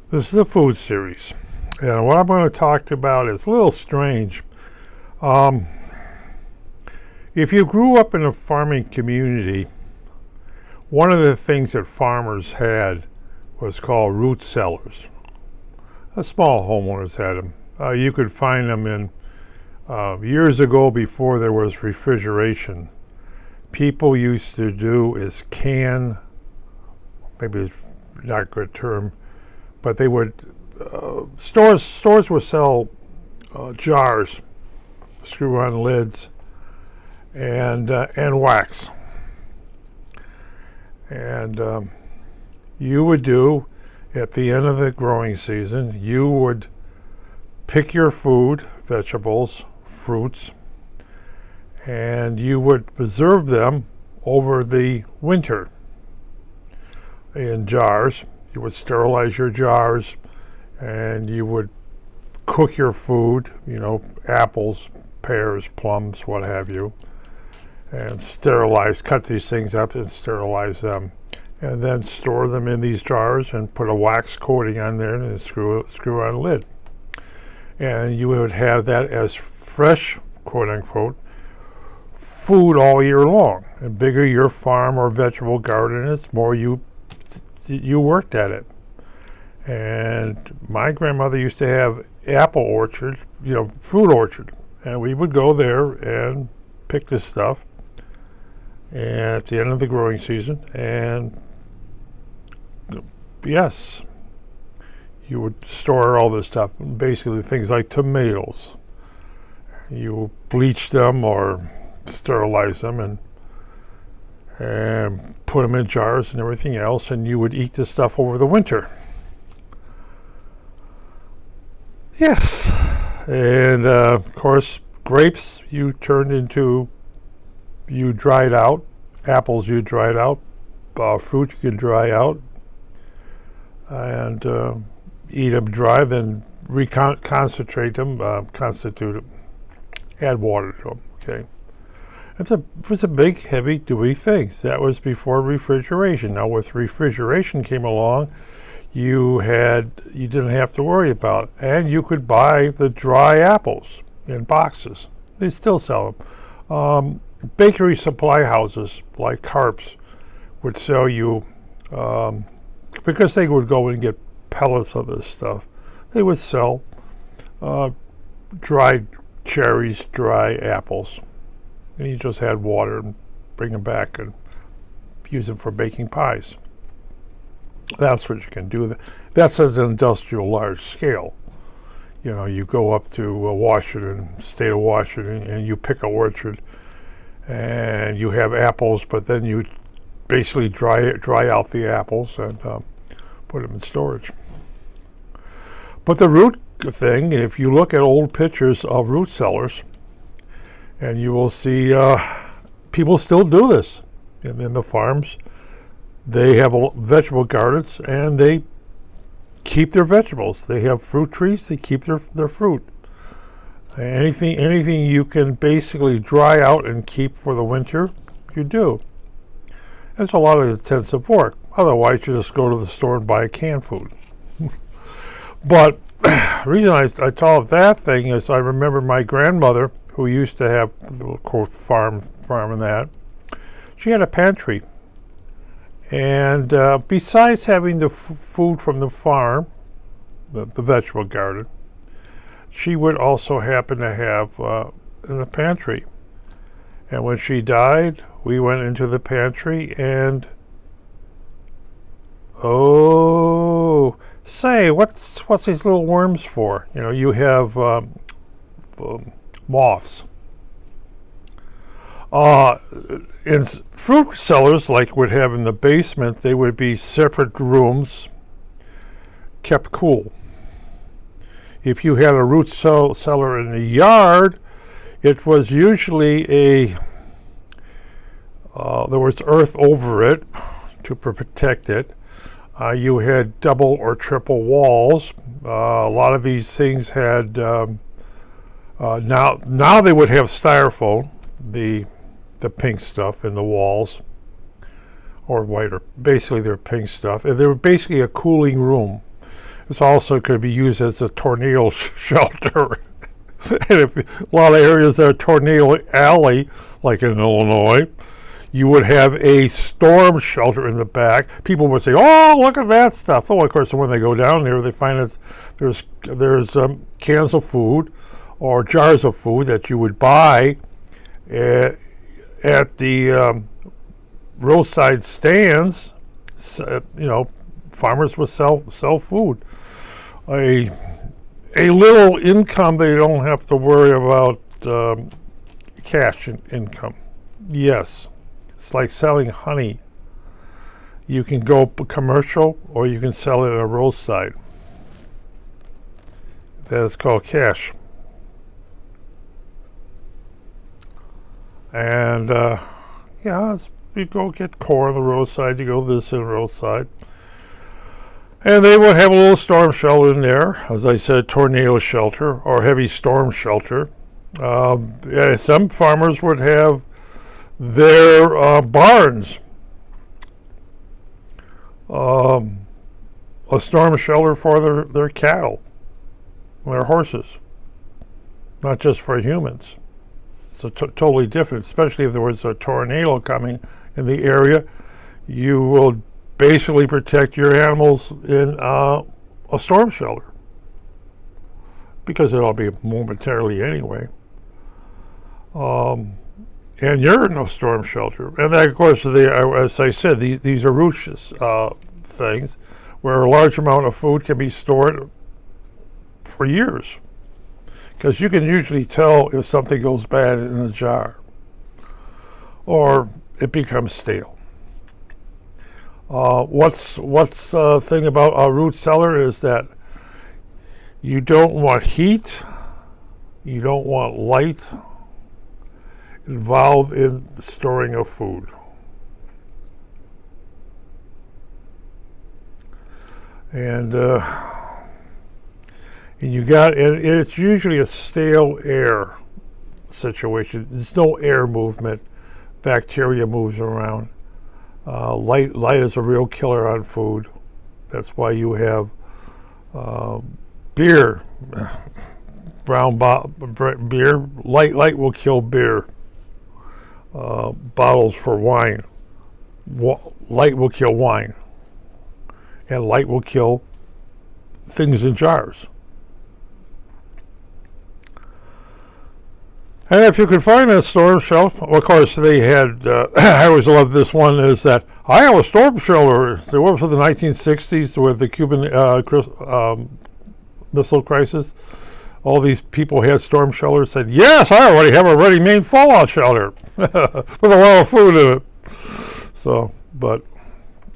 This is a food series, and what I'm going to talk about is a little strange. Um, if you grew up in a farming community, one of the things that farmers had was called root cellars. Small homeowners had them. You could find them in years ago before there was refrigeration. People used to do is can, maybe it's not a good term, but they would stores would sell jars, screw-on lids, and wax. And you would do at the end of the growing season, you would pick your food, vegetables, fruits, and you would preserve them over the winter in jars. You would sterilize your jars, and you would cook your food, apples, pears, plums, what have you, and cut these things up and sterilize them, and then store them in these jars and put a wax coating on there and a screw-on lid. And you would have that as fresh, quote unquote, food all year long. The bigger your farm or vegetable garden is, more you worked at it. And my grandmother used to have apple orchard, fruit orchard, and we would go there and pick this stuff at the end of the growing season. And yes, you would store all this stuff, basically things like tomatoes. You bleach them or sterilize them and put them in jars and everything else, and you would eat this stuff over the winter. Yes, and of course, grapes you dried out, apples you dried out, fruit you can dry out, and eat them dry, then constitute them, add water to them. Okay, it was a big, heavy, dewy thing. That was before refrigeration. Now, with refrigeration came along, you didn't have to worry about, and you could buy the dry apples in boxes. They still sell them. Bakery supply houses like Carps would sell you, because they would go and get pellets of this stuff. They would sell dried cherries, dry apples, and you just add water and bring them back and use them for baking pies. That's what you can do. That's at an industrial large scale. You go up to Washington, state of Washington, and you pick an orchard, and you have apples, but then you basically dry out the apples and put them in storage. But the root thing, if you look at old pictures of root cellars, and you will see people still do this in the farms. They have vegetable gardens, and they keep their vegetables. They have fruit trees. They keep their fruit. Anything you can basically dry out and keep for the winter, you do. It's a lot of intensive work. Otherwise, you just go to the store and buy canned food. But the reason I call it that thing is I remember my grandmother, who used to have a little quote farm and that. She had a pantry. And besides having the food from the farm, the vegetable garden, she would also happen to have in the pantry. And when she died, we went into the pantry and, say, what's these little worms for? You have moths. In fruit cellars, like we'd have in the basement, they would be separate rooms, kept cool. If you had a root cellar in the yard, it was usually there was earth over it to protect it. You had double or triple walls. A lot of these things had now they would have styrofoam, the pink stuff in the walls, or white, or basically they're pink stuff. And they were basically a cooling room. This also could be used as a tornado shelter. And if a lot of areas are tornado alley, like in Illinois, you would have a storm shelter in the back. People would say, "Oh, look at that stuff!" Oh, of course, when they go down there, they find there's cans of food or jars of food that you would buy at the roadside stands. Farmers would sell food. A little income, they don't have to worry about cash income. Yes, it's like selling honey. You can go commercial or you can sell it at a roadside. That is called cash. And you go get corn on the roadside, you go this on the roadside. And they would have a little storm shelter in there, as I said, tornado shelter or heavy storm shelter. Some farmers would have their barns, a storm shelter for their cattle, their horses, not just for humans. So totally different, especially if there was a tornado coming in the area. You will basically protect your animals in a storm shelter, because it'll be momentarily anyway. And you're in a storm shelter. And then, of course, as I said, these are roaches things where a large amount of food can be stored for years, because you can usually tell if something goes bad in a jar or it becomes stale. What's thing about a root cellar is that you don't want heat, you don't want light involved in storing of food. And it's usually a stale air situation. There's no air movement. Bacteria moves around. Light is a real killer on food. That's why you have beer, beer. Light will kill beer. Bottles for wine. Light will kill wine, and light will kill things in jars. And if you could find a storm shelter, of course they had, I always loved this one, is that I have a storm shelter. There was for the 1960s with the Cuban Missile Crisis. All these people had storm shelters, said, yes, I already have a ready-made fallout shelter with a lot of food in it. So, but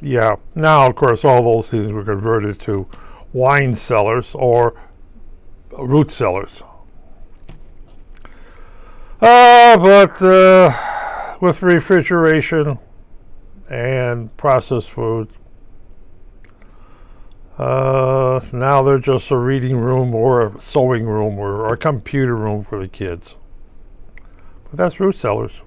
yeah, now of course all those things were converted to wine cellars or root cellars. But with refrigeration and processed food, now they're just a reading room or a sewing room or a computer room for the kids. But that's root cellars.